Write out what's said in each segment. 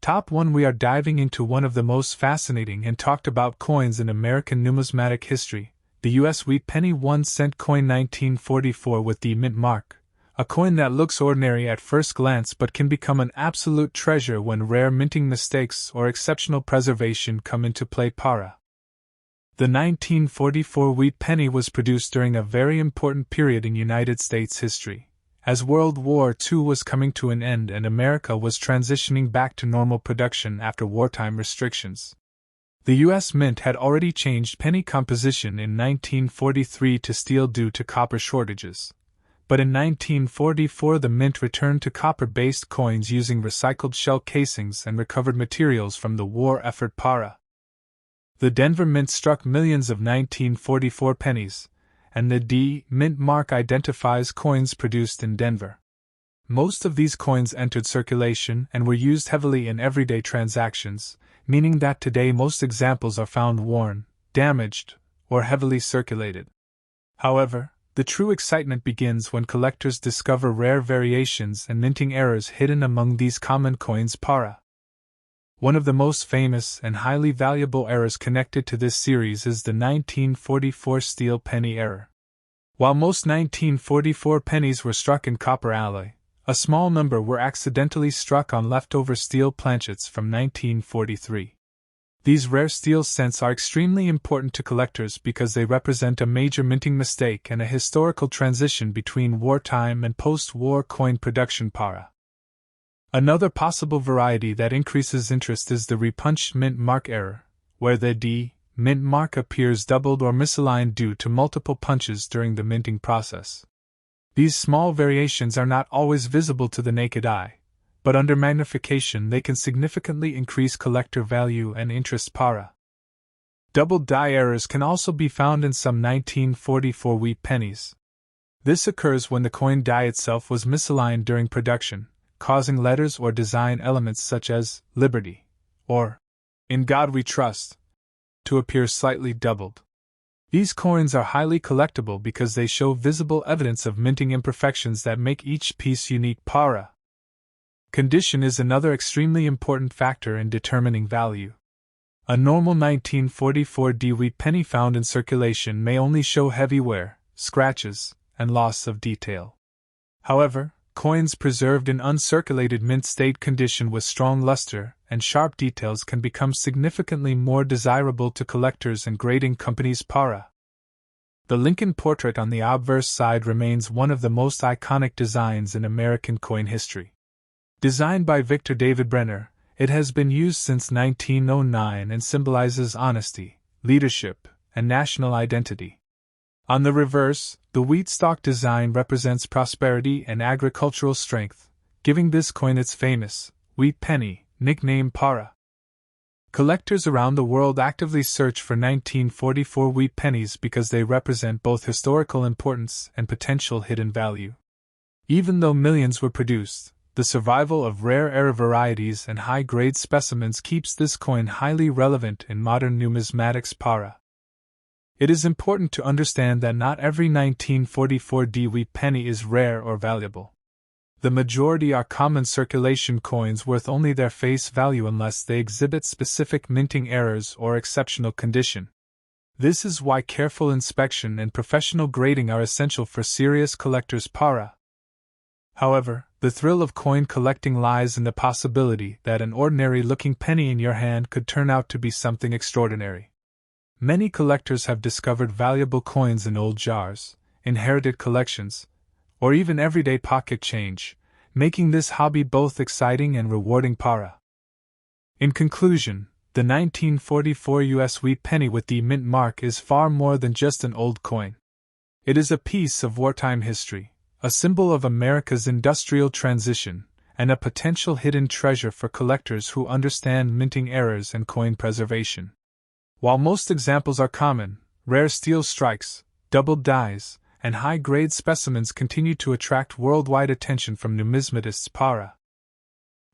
Top 1. We are diving into one of the most fascinating and talked about coins in American numismatic history, the U.S. Wheat Penny 1-cent coin 1944 with the mint mark, a coin that looks ordinary at first glance but can become an absolute treasure when rare minting mistakes or exceptional preservation come into play. Para. The 1944 Wheat Penny was produced during a very important period in United States history, as World War II was coming to an end and America was transitioning back to normal production after wartime restrictions. The U.S. Mint had already changed penny composition in 1943 to steel due to copper shortages. But in 1944 the Mint returned to copper-based coins using recycled shell casings and recovered materials from the war effort. Para. The Denver Mint struck millions of 1944 pennies, and the D Mint mark identifies coins produced in Denver. Most of these coins entered circulation and were used heavily in everyday transactions, meaning that today most examples are found worn, damaged, or heavily circulated. However, the true excitement begins when collectors discover rare variations and minting errors hidden among these common coins. Para. One of the most famous and highly valuable errors connected to this series is the 1944 steel penny error. While most 1944 pennies were struck in copper alloy, a small number were accidentally struck on leftover steel planchets from 1943. These rare steel cents are extremely important to collectors because they represent a major minting mistake and a historical transition between wartime and post-war coin production. Para. Another possible variety that increases interest is the repunched mint mark error, where the D mint mark appears doubled or misaligned due to multiple punches during the minting process. These small variations are not always visible to the naked eye, but under magnification they can significantly increase collector value and interest. Para. Doubled die errors can also be found in some 1944 wheat pennies. This occurs when the coin die itself was misaligned during production, causing letters or design elements such as Liberty or In God We Trust to appear slightly doubled. These coins are highly collectible because they show visible evidence of minting imperfections that make each piece unique. Para. Condition is another extremely important factor in determining value. A normal 1944 D wheat penny found in circulation may only show heavy wear, scratches, and loss of detail. However, coins preserved in uncirculated mint state condition with strong luster and sharp details can become significantly more desirable to collectors and grading companies. Para. The Lincoln portrait on the obverse side remains one of the most iconic designs in American coin history. Designed by Victor David Brenner, it has been used since 1909 and symbolizes honesty, leadership, and national identity. On the reverse, the wheat stalk design represents prosperity and agricultural strength, giving this coin its famous wheat penny nickname. Para. Collectors around the world actively search for 1944 wheat pennies because they represent both historical importance and potential hidden value. Even though millions were produced, the survival of rare error varieties and high-grade specimens keeps this coin highly relevant in modern numismatics. Para. It is important to understand that not every 1944 D wheat penny is rare or valuable. The majority are common circulation coins worth only their face value unless they exhibit specific minting errors or exceptional condition. This is why careful inspection and professional grading are essential for serious collectors. Para. However, the thrill of coin collecting lies in the possibility that an ordinary-looking penny in your hand could turn out to be something extraordinary. Many collectors have discovered valuable coins in old jars, inherited collections, or even everyday pocket change, making this hobby both exciting and rewarding. Para. In conclusion, the 1944 U.S. wheat penny with the mint mark is far more than just an old coin. It is a piece of wartime history, a symbol of America's industrial transition, and a potential hidden treasure for collectors who understand minting errors and coin preservation. While most examples are common, rare steel strikes, doubled dies, and high-grade specimens continue to attract worldwide attention from numismatists. Para.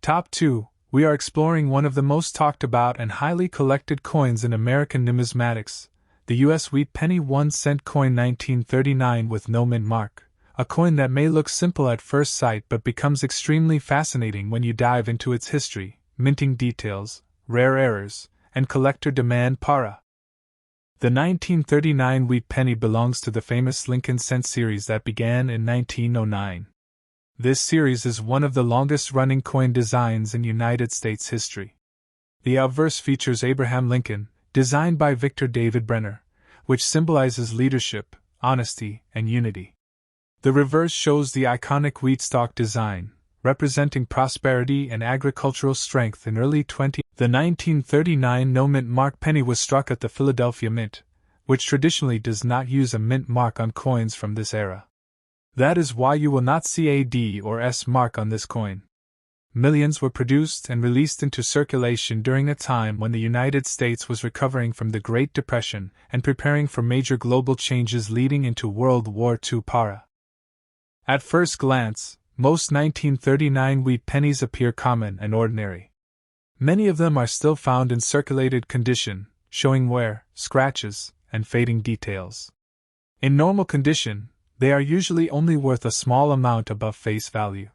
Top 2. We are exploring one of the most talked about and highly collected coins in American numismatics, the U.S. Wheat Penny 1-cent coin 1939 with no mint mark, a coin that may look simple at first sight but becomes extremely fascinating when you dive into its history, minting details, rare errors, and collector demand para. The 1939 wheat penny belongs to the famous Lincoln cent series that began in 1909. This series is one of the longest-running coin designs in United States history. The obverse features Abraham Lincoln, designed by Victor David Brenner, which symbolizes leadership, honesty, and unity. The reverse shows the iconic wheat stalk design, representing prosperity and agricultural strength in early 20th. The 1939 no-mint mark penny was struck at the Philadelphia Mint, which traditionally does not use a mint mark on coins from this era. That is why you will not see a D or S mark on this coin. Millions were produced and released into circulation during a time when the United States was recovering from the Great Depression and preparing for major global changes leading into World War II para. At first glance, most 1939 wheat pennies appear common and ordinary. Many of them are still found in circulated condition, showing wear, scratches, and fading details. In normal condition, they are usually only worth a small amount above face value.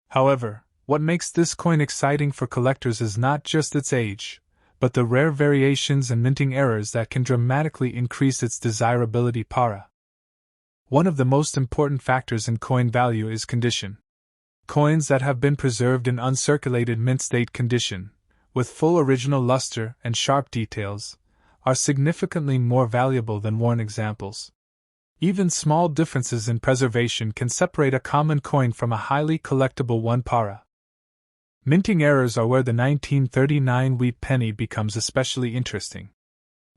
However, what makes this coin exciting for collectors is not just its age, but the rare variations and minting errors that can dramatically increase its desirability para. One of the most important factors in coin value is condition. Coins that have been preserved in uncirculated mint state condition, with full original luster and sharp details, are significantly more valuable than worn examples. Even small differences in preservation can separate a common coin from a highly collectible one para. Minting errors are where the 1939 wheat penny becomes especially interesting.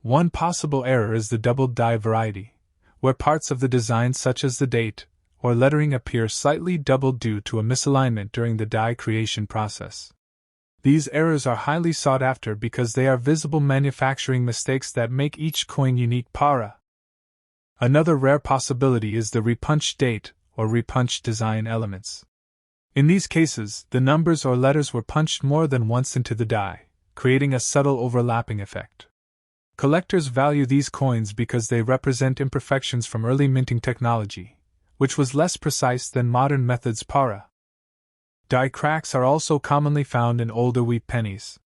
One possible error is the doubled die variety, where parts of the design such as the date or lettering appear slightly doubled due to a misalignment during the die creation process. These errors are highly sought after because they are visible manufacturing mistakes that make each coin unique para. Another rare possibility is the repunched date or repunched design elements. In these cases, the numbers or letters were punched more than once into the die, creating a subtle overlapping effect. Collectors value these coins because they represent imperfections from early minting technology, which was less precise than modern methods para. Die cracks are also commonly found in older wheat pennies.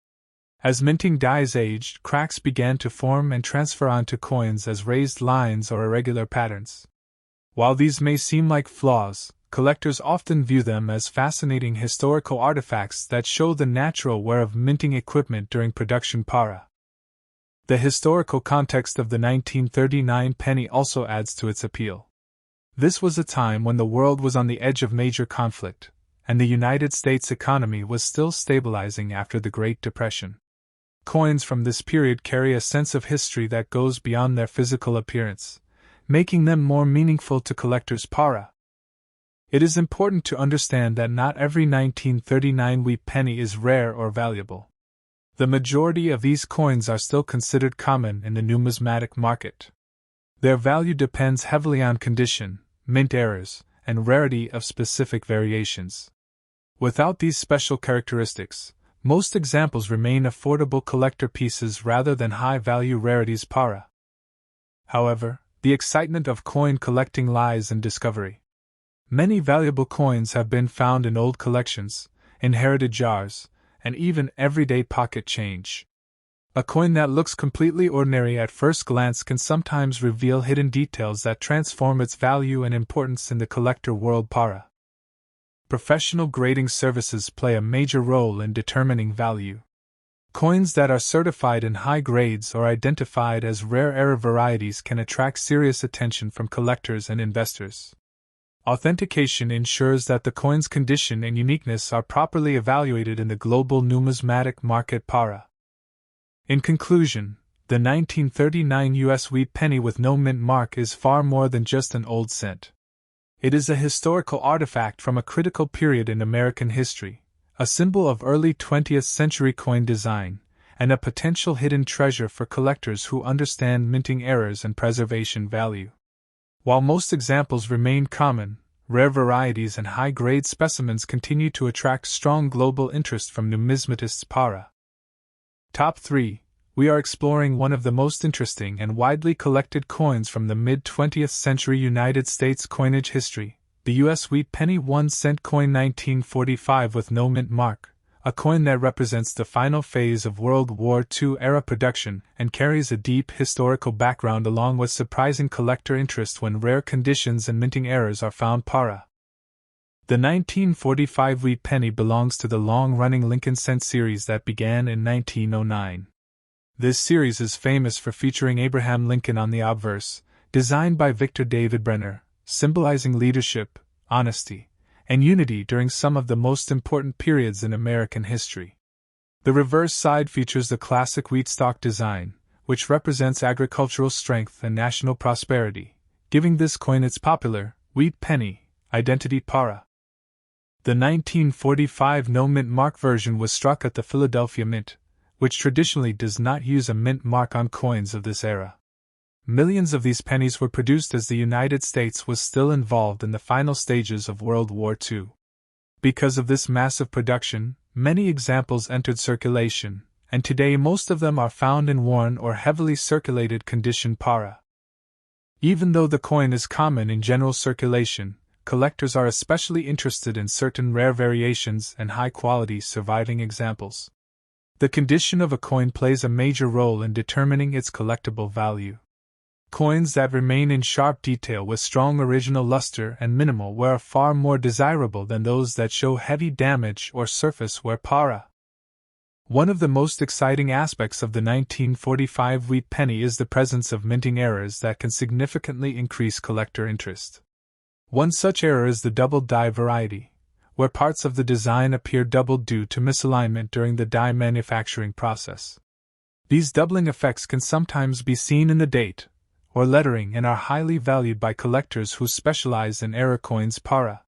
As minting dies aged, cracks began to form and transfer onto coins as raised lines or irregular patterns. While these may seem like flaws, collectors often view them as fascinating historical artifacts that show the natural wear of minting equipment during production para. The historical context of the 1939 penny also adds to its appeal. This was a time when the world was on the edge of major conflict, and the United States economy was still stabilizing after the Great Depression. Coins from this period carry a sense of history that goes beyond their physical appearance, making them more meaningful to collectors para. It is important to understand that not every 1939 wheat penny is rare or valuable. The majority of these coins are still considered common in the numismatic market. Their value depends heavily on condition, mint errors, and rarity of specific variations. Without these special characteristics, most examples remain affordable collector pieces rather than high-value rarities para. However, the excitement of coin collecting lies in discovery. Many valuable coins have been found in old collections, inherited jars, and even everyday pocket change. A coin that looks completely ordinary at first glance can sometimes reveal hidden details that transform its value and importance in the collector world para. Professional grading services play a major role in determining value. Coins that are certified in high grades or identified as rare error varieties can attract serious attention from collectors and investors. Authentication ensures that the coin's condition and uniqueness are properly evaluated in the global numismatic market para. In conclusion, the 1939 U.S. wheat penny with no mint mark is far more than just an old cent. It is a historical artifact from a critical period in American history, a symbol of early 20th century coin design, and a potential hidden treasure for collectors who understand minting errors and preservation value. While most examples remain common, rare varieties and high-grade specimens continue to attract strong global interest from numismatists para. Top 3. We are exploring one of the most interesting and widely collected coins from the mid-20th century United States coinage history, the U.S. wheat penny 1 cent coin 1945 with no mint mark, a coin that represents the final phase of World War II era production and carries a deep historical background along with surprising collector interest when rare conditions and minting errors are found. Para. The 1945 wheat penny belongs to the long-running Lincoln cent series that began in 1909. This series is famous for featuring Abraham Lincoln on the obverse, designed by Victor David Brenner, symbolizing leadership, honesty, and unity during some of the most important periods in American history. The reverse side features the classic wheat stalk design, which represents agricultural strength and national prosperity, giving this coin its popular, wheat penny, identity. Para. The 1945 no-mint mark version was struck at the Philadelphia Mint, which traditionally does not use a mint mark on coins of this era. Millions of these pennies were produced as the United States was still involved in the final stages of World War II. Because of this massive production, many examples entered circulation, and today most of them are found in worn or heavily circulated condition. Para. Even though the coin is common in general circulation, collectors are especially interested in certain rare variations and high-quality surviving examples. The condition of a coin plays a major role in determining its collectible value. Coins that remain in sharp detail with strong original luster and minimal wear are far more desirable than those that show heavy damage or surface wear. Para. One of the most exciting aspects of the 1945 wheat penny is the presence of minting errors that can significantly increase collector interest. One such error is the double die variety, where parts of the design appear doubled due to misalignment during the die manufacturing process. These doubling effects can sometimes be seen in the date or lettering and are highly valued by collectors who specialize in error coins. Para.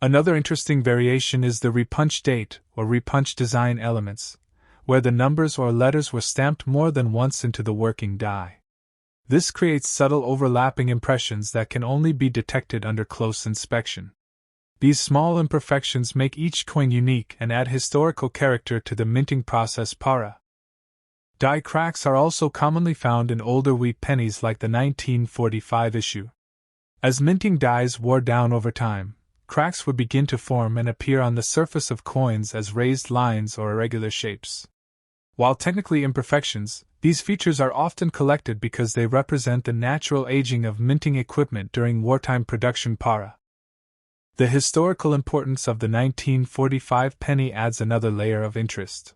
Another interesting variation is the repunch date or repunch design elements, where the numbers or letters were stamped more than once into the working die. This creates subtle overlapping impressions that can only be detected under close inspection. These small imperfections make each coin unique and add historical character to the minting process. Para. Die cracks are also commonly found in older wheat pennies like the 1945 issue. As minting dies wore down over time, cracks would begin to form and appear on the surface of coins as raised lines or irregular shapes. While technically imperfections, these features are often collected because they represent the natural aging of minting equipment during wartime production. Para. The historical importance of the 1945 penny adds another layer of interest.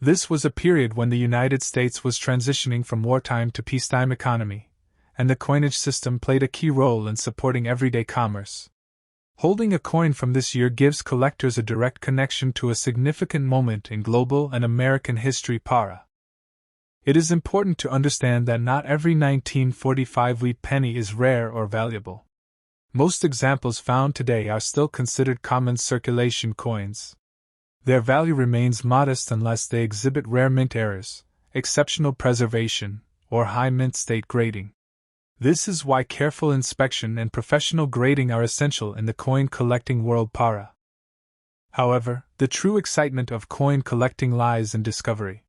This was a period when the United States was transitioning from wartime to peacetime economy, and the coinage system played a key role in supporting everyday commerce. Holding a coin from this year gives collectors a direct connection to a significant moment in global and American history. Para. It is important to understand that not every 1945 wheat penny is rare or valuable. Most examples found today are still considered common circulation coins. Their value remains modest unless they exhibit rare mint errors, exceptional preservation, or high mint state grading. This is why careful inspection and professional grading are essential in the coin collecting world. Para. However, the true excitement of coin collecting lies in discovery.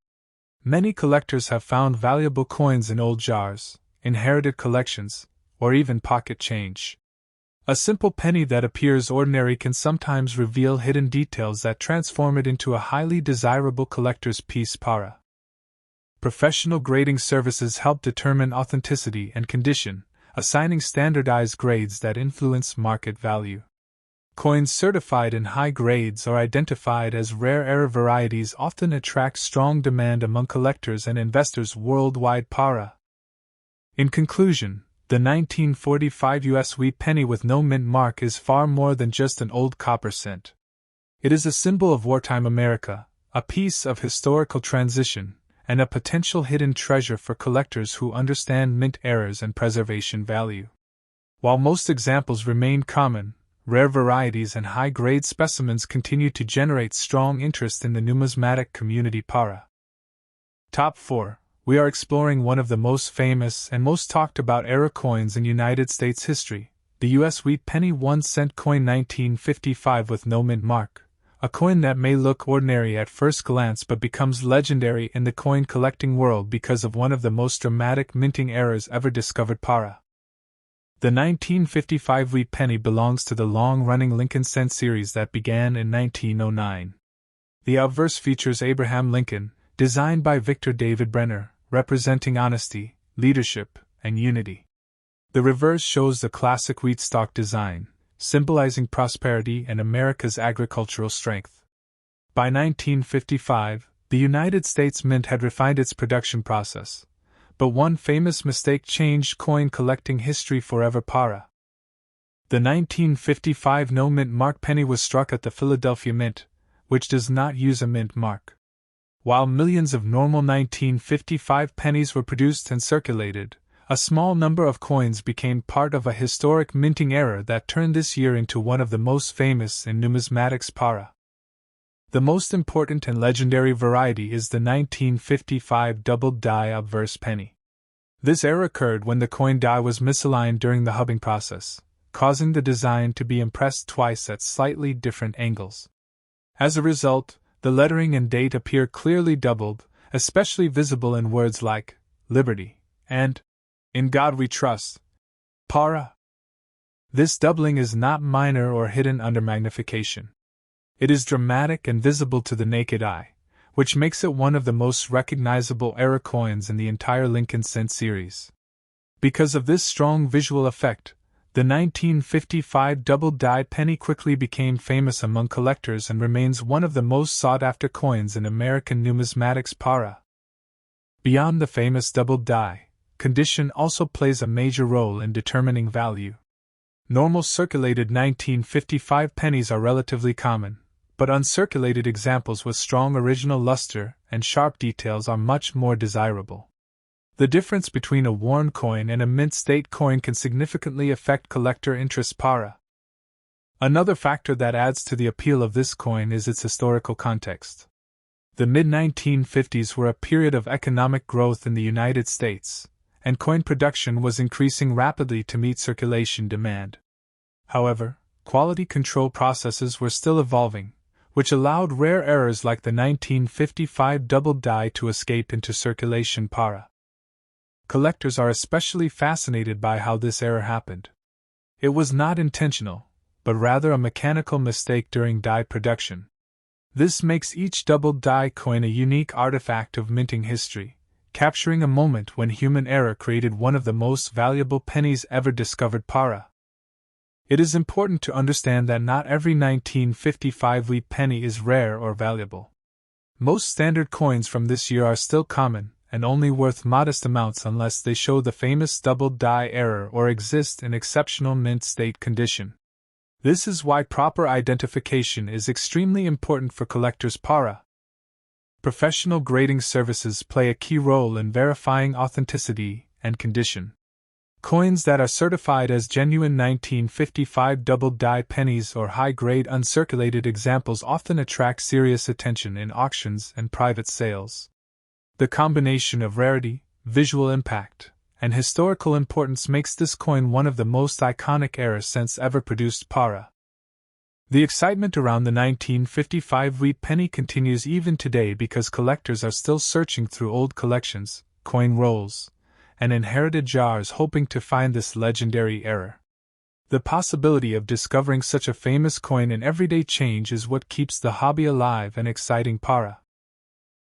Many collectors have found valuable coins in old jars, inherited collections, or even pocket change. A simple penny that appears ordinary can sometimes reveal hidden details that transform it into a highly desirable collector's piece. Para. Professional grading services help determine authenticity and condition, assigning standardized grades that influence market value. Coins certified in high grades or identified as rare error varieties often attract strong demand among collectors and investors worldwide. Para. In conclusion, the 1945 U.S. wheat penny with no mint mark is far more than just an old copper cent. It is a symbol of wartime America, a piece of historical transition, and a potential hidden treasure for collectors who understand mint errors and preservation value. While most examples remain common, rare varieties and high-grade specimens continue to generate strong interest in the numismatic community. Para. Top 4. We are exploring one of the most famous and most talked about error coins in United States history, the U.S. wheat penny 1-cent coin 1955 with no mint mark, a coin that may look ordinary at first glance but becomes legendary in the coin collecting world because of one of the most dramatic minting errors ever discovered. Para. The 1955 wheat penny belongs to the long-running Lincoln cent series that began in 1909. The obverse features Abraham Lincoln, designed by Victor David Brenner, representing honesty, leadership, and unity. The reverse shows the classic wheat stalk design, symbolizing prosperity and America's agricultural strength. By 1955, the United States Mint had refined its production process, but one famous mistake changed coin collecting history forever: para. The 1955 no-mint mark penny was struck at the Philadelphia Mint, which does not use a mint mark. While millions of normal 1955 pennies were produced and circulated, a small number of coins became part of a historic minting era that turned this year into one of the most famous in numismatics: para. The most important and legendary variety is the 1955 doubled die obverse penny. This error occurred when the coin die was misaligned during the hubbing process, causing the design to be impressed twice at slightly different angles. As a result, the lettering and date appear clearly doubled, especially visible in words like liberty and in God we trust. Para. This doubling is not minor or hidden under magnification. It is dramatic and visible to the naked eye, which makes it one of the most recognizable era coins in the entire Lincoln Cent series. Because of this strong visual effect, the 1955 double-dyed penny quickly became famous among collectors and remains one of the most sought-after coins in American numismatics: para. Beyond the famous double die, condition also plays a major role in determining value. Normal circulated 1955 pennies are relatively common, but uncirculated examples with strong original luster and sharp details are much more desirable. The difference between a worn coin and a mint state coin can significantly affect collector interest: para. Another factor that adds to the appeal of this coin is its historical context. The mid-1950s were a period of economic growth in the United States, and coin production was increasing rapidly to meet circulation demand. However, quality control processes were still evolving, which allowed rare errors like the 1955 double die to escape into circulation: para. Collectors are especially fascinated by how this error happened. It was not intentional, but rather a mechanical mistake during die production. This makes each double die coin a unique artifact of minting history, capturing a moment when human error created one of the most valuable pennies ever discovered: para. It is important to understand that not every 1955 wheat penny is rare or valuable. Most standard coins from this year are still common, and only worth modest amounts unless they show the famous double die error or exist in exceptional mint state condition. This is why proper identification is extremely important for collectors: para. Professional grading services play a key role in verifying authenticity and condition. Coins that are certified as genuine 1955 double die pennies or high-grade uncirculated examples often attract serious attention in auctions and private sales. The combination of rarity, visual impact, and historical importance makes this coin one of the most iconic era cents ever produced: para. The excitement around the 1955 wheat penny continues even today because collectors are still searching through old collections, coin rolls, and inherited jars hoping to find this legendary era. The possibility of discovering such a famous coin in everyday change is what keeps the hobby alive and exciting: para.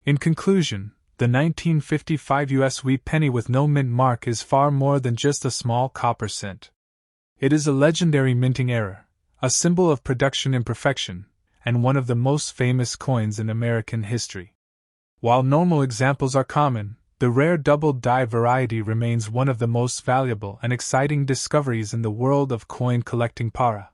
In conclusion, the 1955 U.S. wheat penny with no mint mark is far more than just a small copper cent. It is a legendary minting era, a symbol of production imperfection, and one of the most famous coins in American history. While normal examples are common, the rare double die variety remains one of the most valuable and exciting discoveries in the world of coin collecting: para.